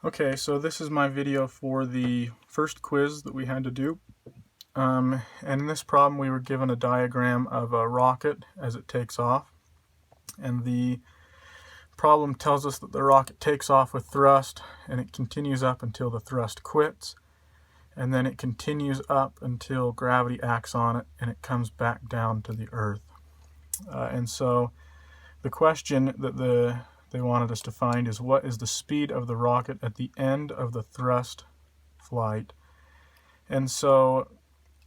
Okay, so this is my video for the first quiz that we had to do. And in this problem we were given a diagram of a rocket as it takes off. And the problem tells us that the rocket takes off with thrust and it continues up until the thrust quits. And then it continues up until gravity acts on it and it comes back down to the Earth. And so the question that they wanted us to find is, what is the speed of the rocket at the end of the thrust flight? And so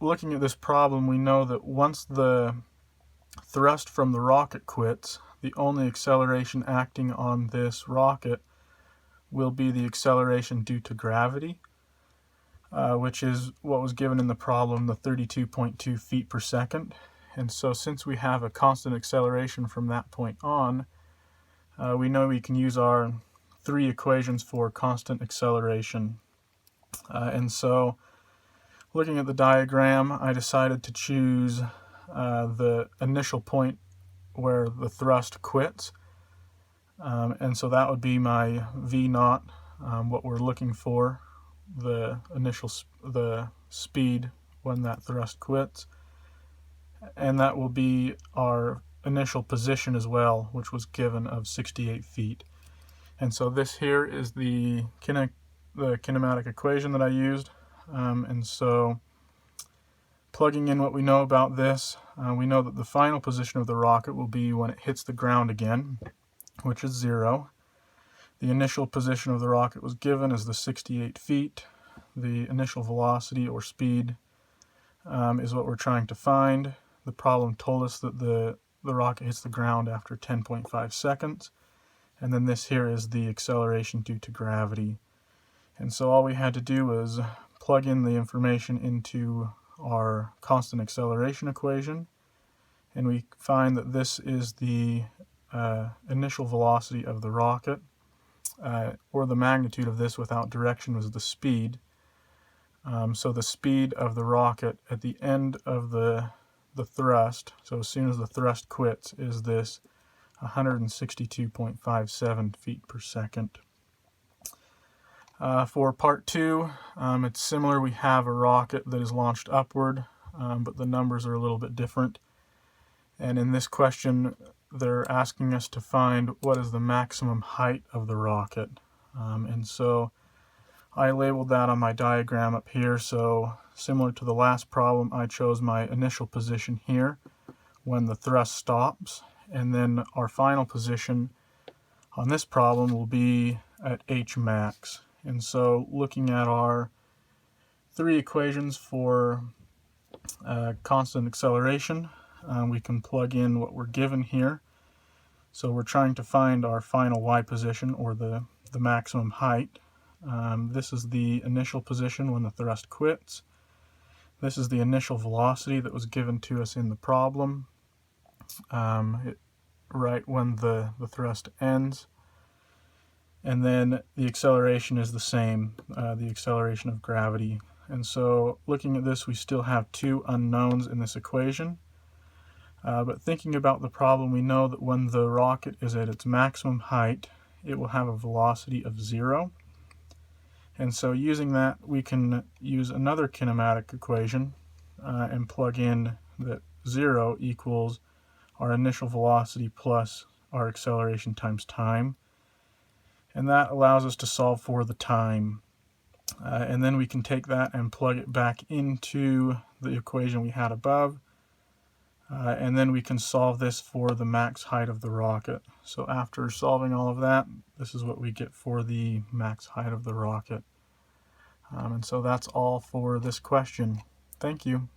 looking at this problem, we know that once the thrust from the rocket quits, the only acceleration acting on this rocket will be the acceleration due to gravity, which is what was given in the problem, the 32.2 feet per second. And so since we have a constant acceleration from that point on, we know we can use our three equations for constant acceleration. And so looking at the diagram, I decided to choose the initial point where the thrust quits. And so that would be my V naught, what we're looking for, the speed when that thrust quits. And that will be our initial position as well, which was given of 68 feet. And so this here is the kinematic equation that I used. And so plugging in what we know about this, we know that the final position of the rocket will be when it hits the ground again, which is 0. The initial position of the rocket was given as the 68 feet. The initial velocity or speed is what we're trying to find. The problem told us that the rocket hits the ground after 10.5 seconds. And then this here is the acceleration due to gravity. And so all we had to do was plug in the information into our constant acceleration equation. And we find that this is the initial velocity of the rocket, or the magnitude of this without direction was the speed. So the speed of the rocket at the end of the thrust, so as soon as the thrust quits, is this 162.57 feet per second. For part 2, it's similar. We have a rocket that is launched upward, but the numbers are a little bit different. And in this question, they're asking us to find what is the maximum height of the rocket. And so I labeled that on my diagram up here. So similar to the last problem, I chose my initial position here when the thrust stops. And then our final position on this problem will be at H max. And so looking at our three equations for constant acceleration, we can plug in what we're given here. So we're trying to find our final y position, or the maximum height. This is the initial position when the thrust quits. This is the initial velocity that was given to us in the problem, right when the thrust ends. And then the acceleration is the same, the acceleration of gravity. And so looking at this, we still have two unknowns in this equation. But thinking about the problem, we know that when the rocket is at its maximum height, it will have a velocity of 0. And so using that, we can use another kinematic equation and plug in that 0 equals our initial velocity plus our acceleration times time. And that allows us to solve for the time. And then we can take that and plug it back into the equation we had above. And then we can solve this for the max height of the rocket. So after solving all of that, this is what we get for the max height of the rocket. And so that's all for this question. Thank you.